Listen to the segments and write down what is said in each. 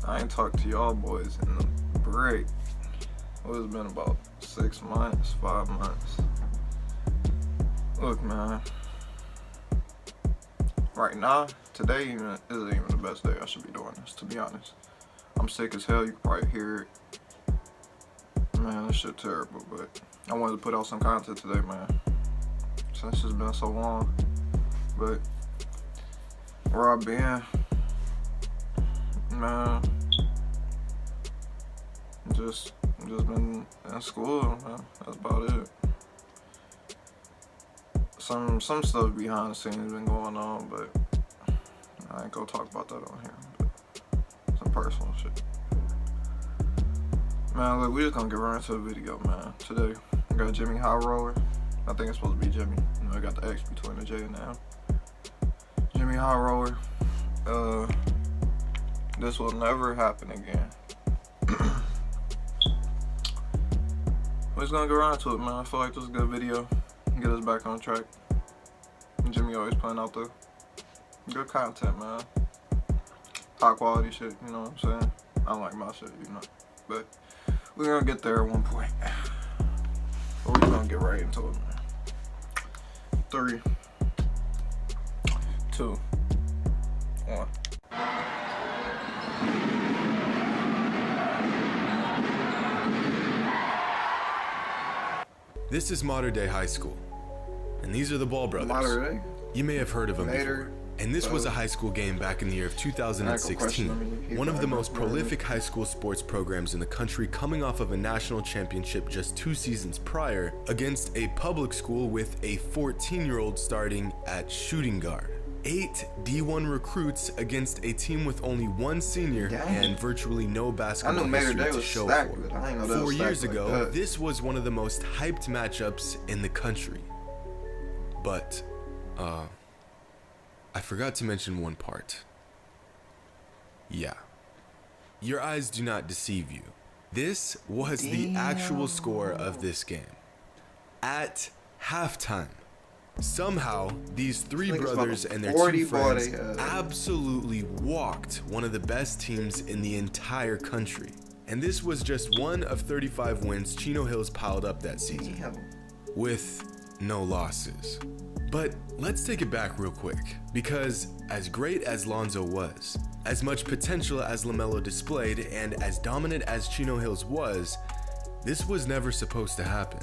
I ain't talked to y'all boys in a break. It's been about 6 months, 5 months. Look, man. Right now, today isn't even the best day I should be doing this, to be honest. I'm sick as hell, you can probably hear it. Man, this shit terrible, but I wanted to put out some content today, man. Since it's been so long. But where I've been, man, just been in school, man. That's about it. Some stuff behind the scenes been going on, but I ain't gonna talk about that on here. But some personal shit. Man, look, we just gonna get right into the video, man. Today, we got Jimmy High Roller. I think it's supposed to be Jimmy. You know, I got the X between the J and the M. Jimmy High Roller. This will never happen again. We're just gonna get around to it, man. I feel like this is a good video. Get us back on track. Jimmy always putting out the good content, man. High quality shit, you know what I'm saying? I don't like my shit, you know. But we're gonna get there at one point. But we're gonna get right into it, man. 3, 2, 1. This is modern day high school, and these are the Ball brothers. Modern day? You may have heard of them before. And this was a high school game back in the year of 2016. One of the most prolific high school sports programs in the country, coming off of a national championship just 2 seasons prior against a public school with a 14-year-old starting at shooting guard. 8 D1 recruits against a team with only 1 senior and virtually no basketball history to show for it. 4 years ago, this was one of the most hyped matchups in the country. But, I forgot to mention one part. Yeah. Your eyes do not deceive you. This was the actual score of this game. At halftime. Somehow, these 3 brothers and their 2 friends absolutely walked one of the best teams in the entire country. And this was just one of 35 wins Chino Hills piled up that season, with no losses. But let's take it back real quick, because as great as Lonzo was, as much potential as LaMelo displayed, and as dominant as Chino Hills was, this was never supposed to happen.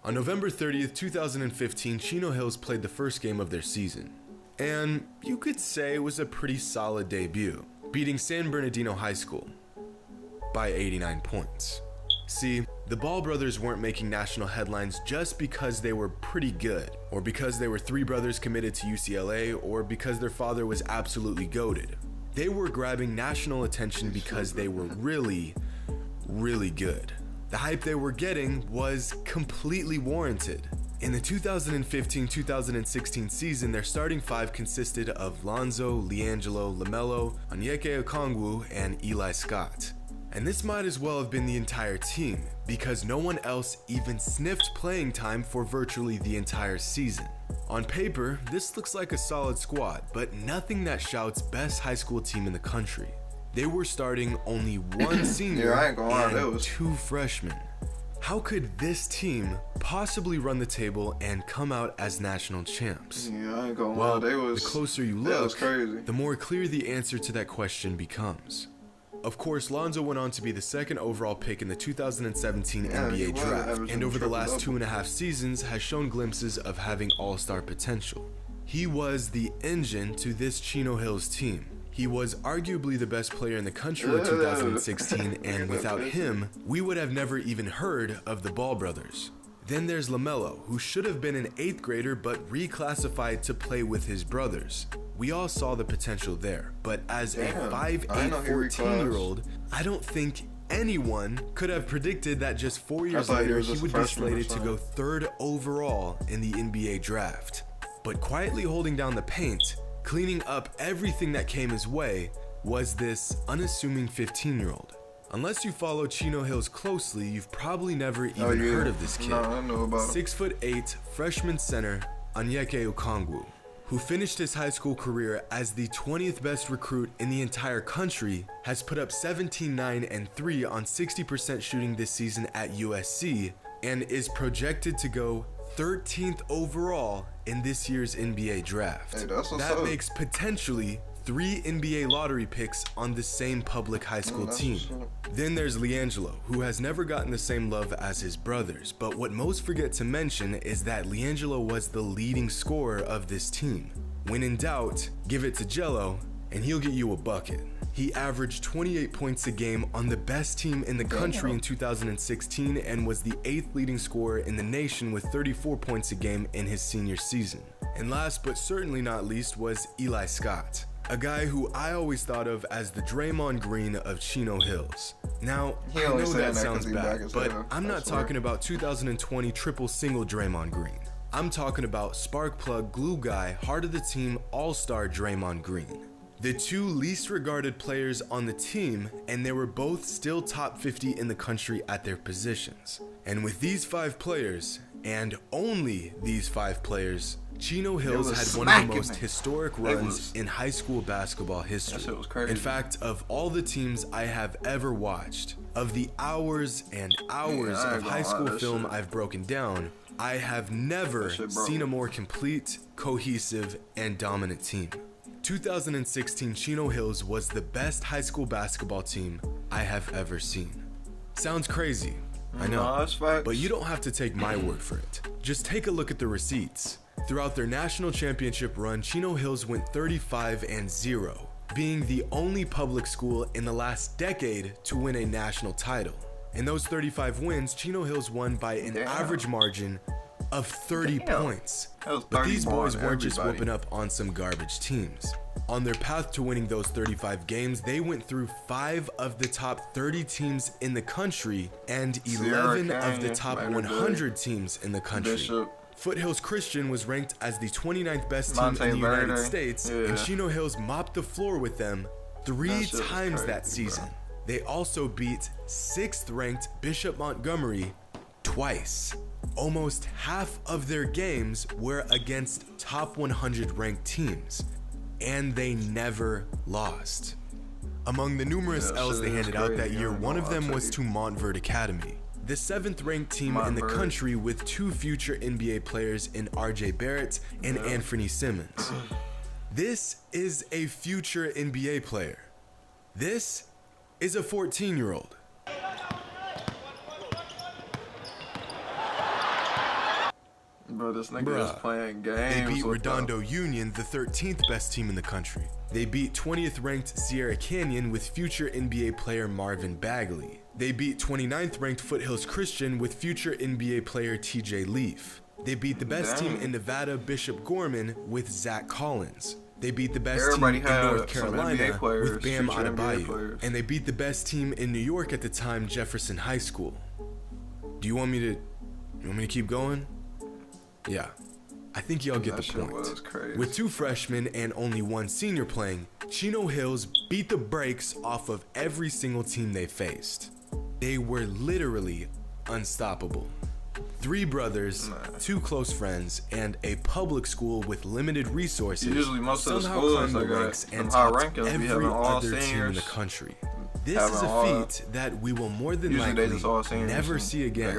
On November 30th, 2015, Chino Hills played the first game of their season. And you could say it was a pretty solid debut, beating San Bernardino High School by 89 points. See, the Ball brothers weren't making national headlines just because they were pretty good, or because they were 3 brothers committed to UCLA, or because their father was absolutely goated. They were grabbing national attention because they were really, really good. The hype they were getting was completely warranted. In the 2015-2016 season, their starting 5 consisted of Lonzo, LiAngelo, LaMelo, Onyeka Okongwu, and Eli Scott. And this might as well have been the entire team, because no one else even sniffed playing time for virtually the entire season. On paper, this looks like a solid squad, but nothing that shouts best high school team in the country. They were starting only 1 senior and 2 freshmen. How could this team possibly run the table and come out as national champs? Yeah, I ain't gonna well, lie. The closer you look, the more clear the answer to that question becomes. Of course, Lonzo went on to be the 2nd overall pick in the 2017 NBA draft, and over the last 2.5 seasons has shown glimpses of having all-star potential. He was the engine to this Chino Hills team. He was arguably the best player in the country in 2016, and without him, we would have never even heard of the Ball brothers. Then there's LaMelo, who should have been an 8th grader but reclassified to play with his brothers. We all saw the potential there, but as a 5'8", 14-year-old, I don't think anyone could have predicted that just 4 years later he would be slated to go 3rd overall in the NBA draft. But quietly holding down the paint, cleaning up everything that came his way, was this unassuming 15-year-old. Unless you follow Chino Hills closely, you've probably never even heard of this kid. No, I know about him. 6'8", freshman center, Onyeka Okongwu. who finished his high school career as the 20th best recruit in the entire country, has put up 17, 9, and 3 on 60% shooting this season at USC and is projected to go 13th overall in this year's NBA draft. Hey, that's what's that up. makes potentially 3 NBA lottery picks on the same public high school team. Then there's LiAngelo, who has never gotten the same love as his brothers, but what most forget to mention is that LiAngelo was the leading scorer of this team. When in doubt, give it to Jello, and he'll get you a bucket. He averaged 28 points a game on the best team in the country in 2016 and was the 8th leading scorer in the nation with 34 points a game in his senior season. And last but certainly not least was Eli Scott, a guy who I always thought of as the Draymond Green of Chino Hills. Now, I know that sounds bad, but I'm not talking about 2020 triple single Draymond Green. I'm talking about spark plug, glue guy, heart of the team, all-star Draymond Green. The 2 least regarded players on the team, and they were both still top 50 in the country at their positions. And with these 5 players, and only these 5 players, Chino Hills had one of the most historic runs in high school basketball history. That shit was crazy. In fact, of all the teams I have ever watched, of the hours and hours of high school film I've broken down, I have never seen a more complete, cohesive, and dominant team. 2016 Chino Hills was the best high school basketball team I have ever seen. Sounds crazy, I know, but you don't have to take my word for it. Just take a look at the receipts. Throughout their national championship run, Chino Hills went 35-0, being the only public school in the last decade to win a national title. In those 35 wins, Chino Hills won by an average margin of 30 points. But these boys weren't just whooping up on some garbage teams. On their path to winning those 35 games, they went through 5 of the top 30 teams in the country and 11 of the top 100 teams in the country. Foothills Christian was ranked as the 29th best team in the United States, and Chino Hills mopped the floor with them 3 times that season. They also beat 6th ranked Bishop Montgomery twice. Almost half of their games were against top 100 ranked teams, and they never lost. Among the numerous L's they handed out that year, one of them was to Montverde Academy, the 7th ranked team in the country with 2 future NBA players in RJ Barrett and Anthony Simmons. This is a future NBA player. This is a 14-year-old. Bro, this nigga is playing games. They beat Redondo Union, the 13th best team in the country. They beat 20th ranked Sierra Canyon with future NBA player Marvin Bagley. They beat 29th ranked Foothills Christian with future NBA player TJ Leaf. They beat the best team in Nevada, Bishop Gorman, with Zach Collins. They beat the best team in North Carolina with Bam Adebayo. And they beat the best team in New York at the time, Jefferson High School. Do you want me to keep going? Yeah, I think y'all get the point. With 2 freshmen and only 1 senior playing, Chino Hills beat the brakes off of every single team they faced. They were literally unstoppable. 3 brothers, 2 close friends, and a public school with limited resources somehow climbed the ranks and topped every other team in the country. This is a feat that we will more than likely never see again.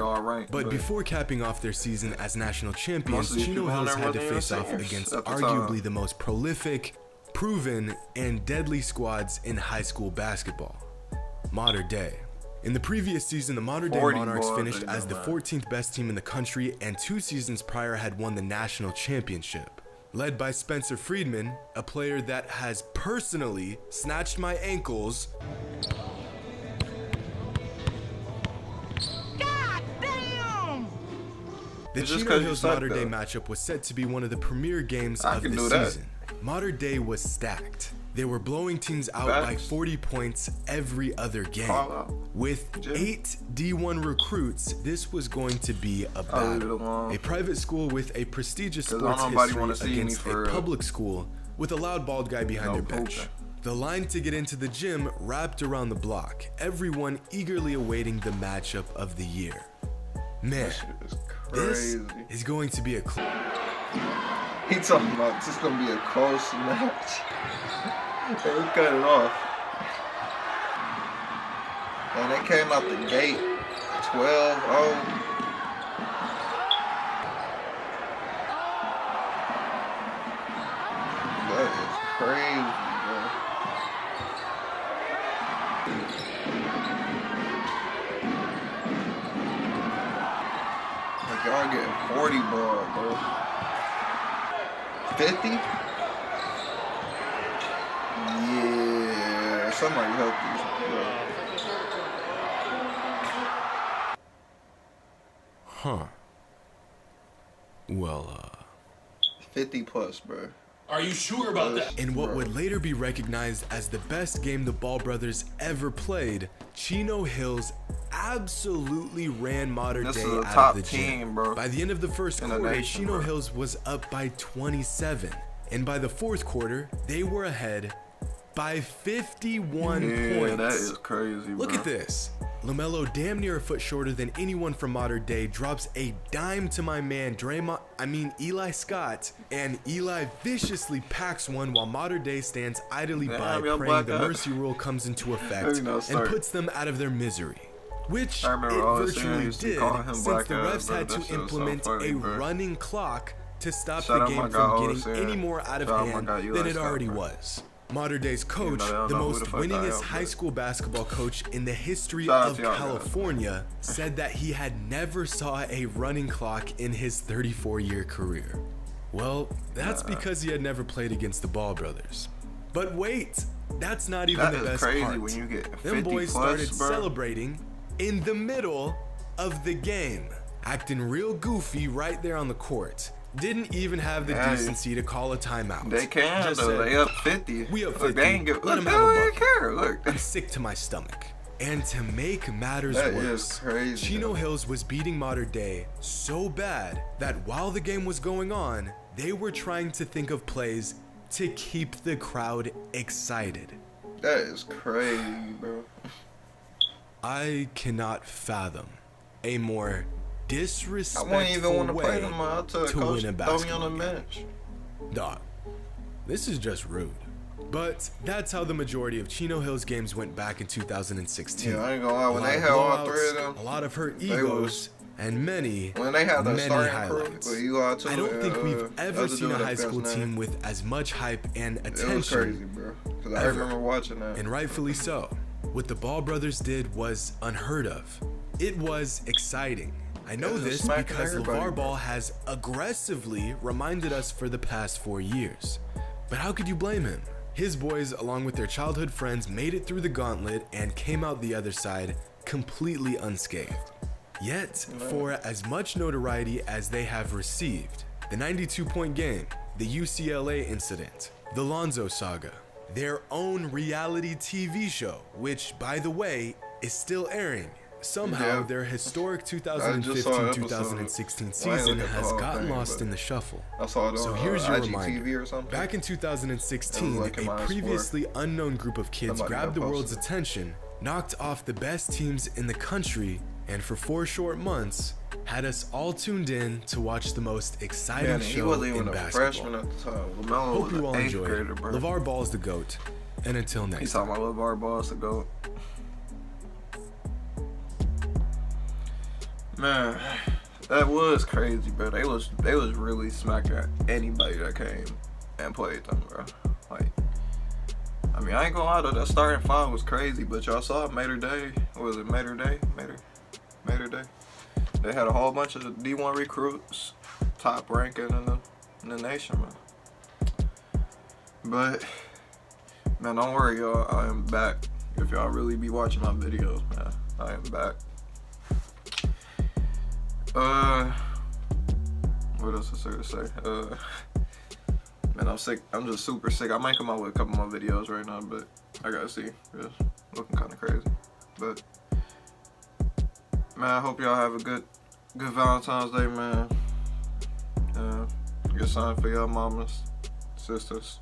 But before capping off their season as national champions, Chino Hills had to face off against arguably the most prolific, proven, and deadly squads in high school basketball, Mater Dei. In the previous season, the Mater Dei Monarchs finished as the 14th best team in the country, and 2 seasons prior had won the national championship. Led by Spencer Friedman, a player that has personally snatched my ankles. God damn! The Chino Hills Mater Dei matchup was said to be one of the premier games of the season. Mater Dei was stacked. They were blowing teams out by 40 points every other game. With 8 D1 recruits, this was going to be a battle. A private school with a prestigious sports history against a public school with a loud bald guy behind their bench. The line to get into the gym wrapped around the block, everyone eagerly awaiting the matchup of the year. Man, this is going to be a He talking about this is gonna be a close match. And he cut it off. And they came out the gate 12-0. That is crazy, bro. Like y'all getting 40 ball, bro. 50? Yeah, somebody help these, bro. Huh. Well, 50 plus, bro. Are you sure about that? in what would later be recognized as the best game the Ball brothers ever played, Chino Hills absolutely ran Modern This Day is a out top of the team, gym. bro. By the end of the first In the quarter, nation, Chino bro. Hills was up by 27, and by the fourth quarter, they were ahead by 51 Yeah, points. that is crazy, bro. Look at this. LaMelo, damn near a foot shorter than anyone from Modern Day, drops a dime to my man Eli Scott, and Eli viciously packs one while Modern Day stands idly by, y'all praying black the out. mercy rule comes into effect You know, and start. puts them out of their misery. Which I it remember all the virtually seniors did, calling him since black the ass, refs bro. had That to shit was so implement funny, a bro. running clock to stop Shout the out my game guy, from Owen getting said. any more out of Shout out my hand guy, Eli than it Scott, already bro. was. Modern Day's coach, they don't the know who most the fuck I winningest am, high but- school basketball coach in the history Shout out of to y'all guys. California, said that he had never saw a running clock in his 34-year career. Well, that's because he had never played against the Ball brothers. But wait, that's not even That the is best crazy part. when you get 50 Them boys plus, started bro. celebrating in the middle of the game, acting real goofy right there on the court. Didn't even have the Hey. decency to call a timeout. They can, Just though. said, They up 50. We up Look, 50. they ain't give, Let look, them they have a don't even bucket. care. Look. I'm sick to my stomach. And to make matters That worse, is crazy, Chino though. Hills was beating Modern Day so bad that while the game was going on, they were trying to think of plays to keep the crowd excited. That is crazy, bro. I cannot fathom a more I disrespectful wouldn't even want to play way them. I'll tell the to coach, win a throw me on basketball the game. bench. Dog, this is just rude. But that's how the majority of Chino Hills games went back in 2016. Yeah, I ain't gonna lie. When A lot they of had all three of blowouts, them, a lot of hurt they egos, was- and many, when they had the many starting highlights. crew, with you all too, I don't think we've and, ever other seen a dude, I high forgot school his name. team with as much hype and It was attention, crazy, bro. Because I ever. remember watching that. and rightfully so. What the Ball brothers did was unheard of. It was exciting. I know It was this smacking because everybody, LeVar bro. Ball has aggressively reminded us for the past 4 years. But how could you blame him? His boys, along with their childhood friends, made it through the gauntlet and came out the other side completely unscathed. Yet, for as much notoriety as they have received, the 92-point game, the UCLA incident, the Lonzo saga, their own reality TV show, which, by the way, is still airing. Somehow, Yeah. their historic I just saw an episode. 2015-2016 I ain't season look at the has whole gotten thing, lost but in the shuffle. I saw it So on here's your IGTV reminder. or something. Back in 2016, It was like in a my previously unknown group of kids Somebody grabbed the got world's posted. attention, knocked off the best teams in the country, and for 4 short months, had us all tuned in to watch the most exciting Man, he show wasn't in even a basketball. freshman at the time. LaMelo Hope was you all an 8th enjoyed. grader, bro. LeVar Ball's the GOAT. And until next He's time. talking about LeVar Ball's to go. Man, that was crazy, bro. They was really smacking at anybody that came and played them, bro. Like, I mean, I ain't gonna lie though, that starting 5 was crazy, but y'all saw Mater Day. What was it, Mater Day? Mater Day. They had a whole bunch of D1 recruits, top ranking in the nation, man. But man, don't worry, y'all. I am back. If y'all really be watching my videos, man, I am back. What else is there to say? Man, I'm sick. I'm just super sick. I might come out with a couple more videos right now, but I gotta see. It's looking kind of crazy. But man, I hope y'all have a good Valentine's Day, man. Good sign for y'all mamas, sisters,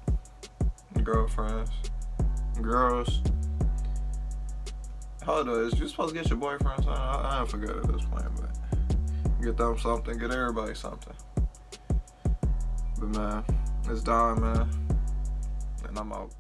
girlfriends, girls. Hold on, is you supposed to get your boyfriend something? I forget at this point, but get them something, get everybody something. But man, it's Don, man. And I'm out.